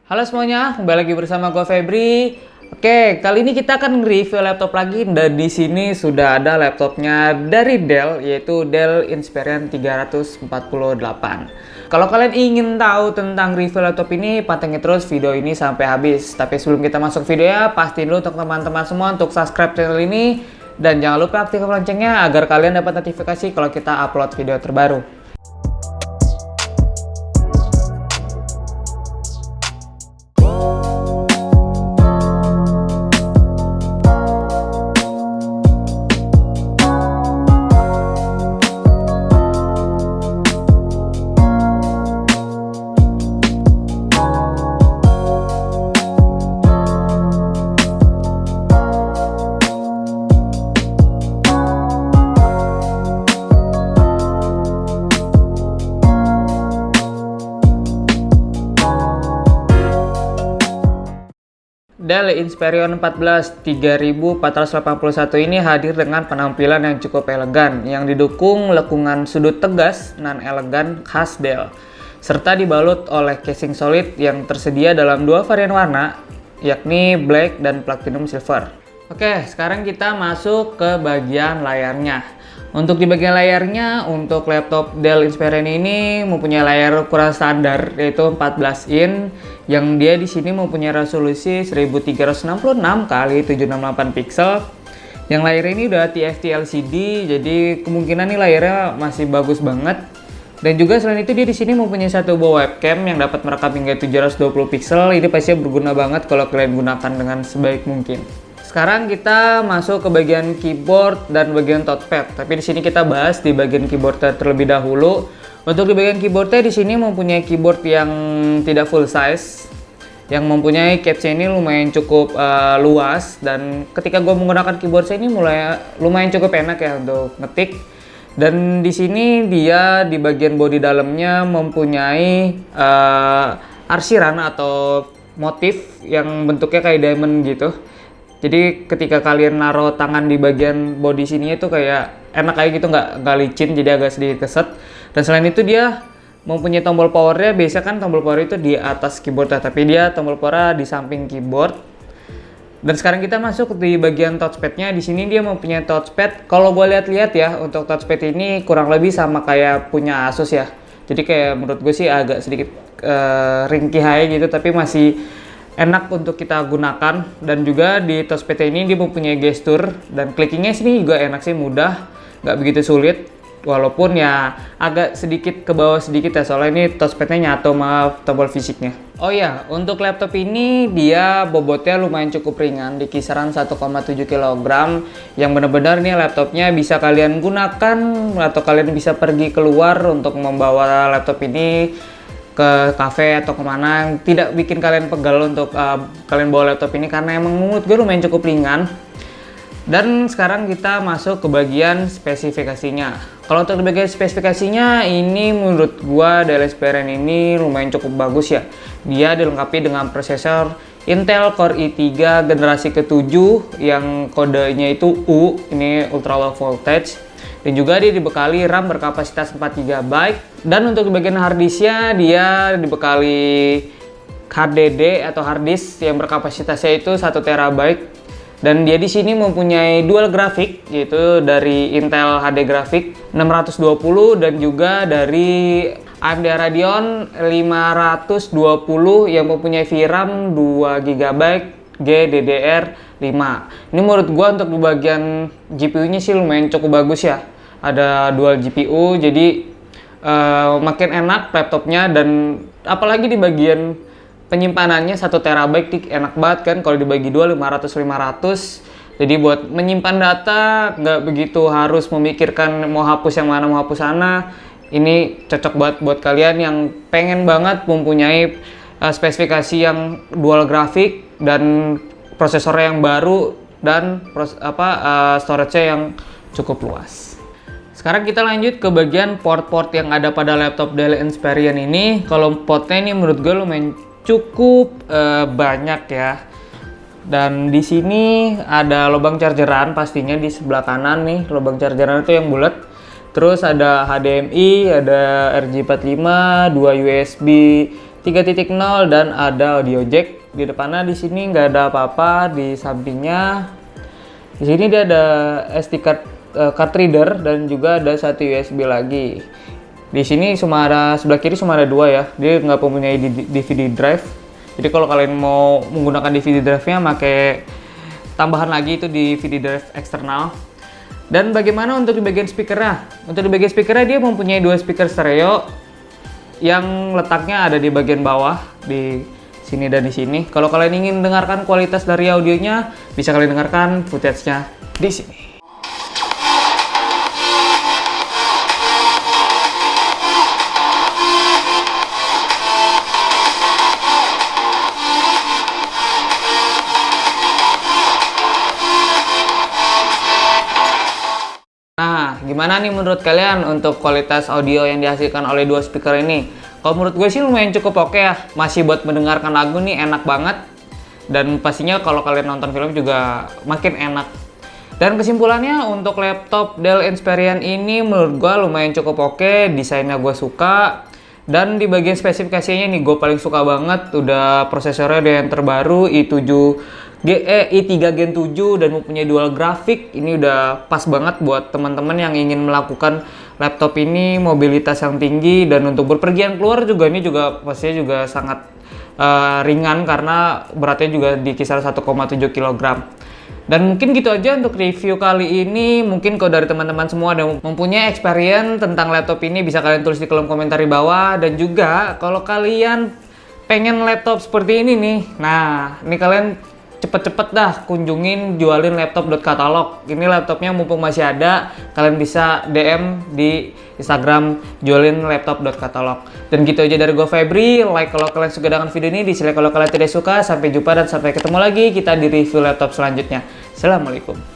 Halo semuanya, kembali lagi bersama gue Febri. Oke, kali ini kita akan review laptop lagi dan di sini sudah ada laptopnya dari Dell, yaitu Dell Inspiron 348. Kalau kalian ingin tahu tentang review laptop ini, pantengin terus video ini sampai habis. Tapi sebelum kita masuk video ya, pastiin dulu untuk teman-teman semua untuk subscribe channel ini dan jangan lupa aktifkan loncengnya agar kalian dapat notifikasi kalau kita upload video terbaru. Dell Inspiron 14 3481 ini hadir dengan penampilan yang cukup elegan yang didukung lekungan sudut tegas non elegan khas Dell serta dibalut oleh casing solid yang tersedia dalam dua varian warna yakni black dan platinum silver. Oke, sekarang kita masuk ke bagian layarnya. Untuk di bagian layarnya, untuk laptop Dell Inspiron ini mempunyai layar ukuran standar yaitu 14 in yang dia di sini mempunyai resolusi 1366 x 768 pixel. Yang layar ini udah TFT LCD, jadi kemungkinan nih layarnya masih bagus banget. Dan juga selain itu dia di sini mempunyai satu buah webcam yang dapat merekam hingga 720 pixel. Ini pasti berguna banget kalau kalian gunakan dengan sebaik mungkin. Sekarang kita masuk ke bagian keyboard dan bagian touchpad. Tapi di sini kita bahas di bagian keyboardnya terlebih dahulu. Untuk di bagian keyboardnya di sini mempunyai keyboard yang tidak full size, yang mempunyai capsnya ini lumayan cukup luas. Dan ketika gue menggunakan keyboard saya ini lumayan cukup enak ya untuk ngetik. Dan di sini dia di bagian bodi dalamnya mempunyai arsiran atau motif yang bentuknya kayak diamond gitu. Jadi ketika kalian naruh tangan di bagian bodi sininya itu kayak enak kayak gitu, nggak licin, jadi agak sedikit keset. Dan selain itu dia mempunyai tombol powernya. Biasa kan tombol power itu di atas keyboardnya, tapi dia tombol powernya di samping keyboard. Dan sekarang kita masuk di bagian touchpadnya. Di sini dia mempunyai touchpad. Kalau gue lihat-lihat ya, untuk touchpad ini kurang lebih sama kayak punya Asus ya. Jadi kayak menurut gue sih agak sedikit ringkih aja gitu, tapi masih enak untuk kita gunakan. Dan juga di touchpad ini dia mempunyai gestur dan clickingnya sini juga enak sih, mudah, nggak begitu sulit, walaupun ya agak sedikit ke bawah sedikit ya, soalnya ini touchpadnya nyatu sama tombol fisiknya. Oh ya, untuk laptop ini dia bobotnya lumayan cukup ringan di kisaran 1,7 kg, yang benar-benar nih laptopnya bisa kalian gunakan atau kalian bisa pergi keluar untuk membawa laptop ini ke kafe atau kemana yang tidak bikin kalian pegal untuk kalian bawa laptop ini, karena emang menurut gue lumayan cukup ringan. Dan sekarang kita masuk ke bagian spesifikasinya. Kalau untuk bagian spesifikasinya ini menurut gue Dell Inspiron ini lumayan cukup bagus ya. Dia dilengkapi dengan prosesor Intel Core i3 generasi ke-7 yang kodenya itu U, ini ultra low voltage. Dan juga dia dibekali RAM berkapasitas 4 GB. Dan untuk bagian harddisknya dia dibekali HDD atau harddisk yang berkapasitasnya itu 1 TB. Dan dia di sini mempunyai dual grafik, yaitu dari Intel HD Graphics 620 dan juga dari AMD Radeon 520 yang mempunyai VRAM 2 GB GDDR5. Ini menurut gua untuk di bagian GPU-nya sih lumayan cukup bagus ya. Ada dual GPU, jadi makin enak laptopnya. Dan apalagi di bagian penyimpanannya 1 TB enak banget kan, kalau dibagi 2 500. Jadi buat menyimpan data nggak begitu harus memikirkan mau hapus yang mana mau hapus sana. Ini cocok banget buat kalian yang pengen banget mempunyai spesifikasi yang dual grafik dan prosesor yang baru dan storage-nya yang cukup luas. Sekarang kita lanjut ke bagian port-port yang ada pada laptop Dell Inspiron ini. Kalau portnya ini menurut gue lumayan cukup banyak ya. Dan di sini ada lubang chargeran pastinya di sebelah kanan nih, lubang chargeran itu yang bulat. Terus ada HDMI, ada RJ45, 2 USB 3.0 dan ada audio jack. Di depannya di sini nggak ada apa-apa, di sampingnya di sini dia ada SD card reader dan juga ada satu USB lagi. Di sini cuma ada sebelah kiri cuma ada dua ya, dia nggak mempunyai DVD drive. Jadi kalau kalian mau menggunakan DVD drive-nya pakai tambahan lagi itu DVD drive eksternal. Dan bagaimana untuk di bagian speakernya? Untuk di bagian speakernya dia mempunyai dua speaker stereo yang letaknya ada di bagian bawah di sini dan di sini. Kalau kalian ingin dengarkan kualitas dari audionya, bisa kalian dengarkan footage-nya di sini. Nah, gimana nih menurut kalian untuk kualitas audio yang dihasilkan oleh dua speaker ini? Kalau menurut gue sih lumayan cukup oke ya. Masih buat mendengarkan lagu nih enak banget. Dan pastinya kalau kalian nonton film juga makin enak. Dan kesimpulannya untuk laptop Dell Inspiron ini menurut gue lumayan cukup oke. Desainnya gue suka. Dan di bagian spesifikasinya nih gue paling suka banget. Udah prosesornya ada yang terbaru i3 Gen 7 dan mempunyai dual grafik. Ini udah pas banget buat teman-teman yang ingin melakukan laptop ini mobilitas yang tinggi, dan untuk berpergian keluar juga ini juga pastinya juga sangat ringan karena beratnya juga di kisaran 1,7 kg. Dan mungkin gitu aja untuk review kali ini. Mungkin kalau dari teman-teman semua ada mempunyai experience tentang laptop ini bisa kalian tulis di kolom komentar di bawah. Dan juga kalau kalian pengen laptop seperti ini nih, nah ini kalian cepet-cepet dah kunjungin jualin laptop.katalog. Ini laptopnya mumpung masih ada, kalian bisa DM di Instagram jualin laptop.katalog. Dan gitu aja dari gue Febri. Like kalau kalian suka dengan video ini, dislike kalau kalian tidak suka. Sampai jumpa dan sampai ketemu lagi kita di review laptop selanjutnya. Assalamualaikum.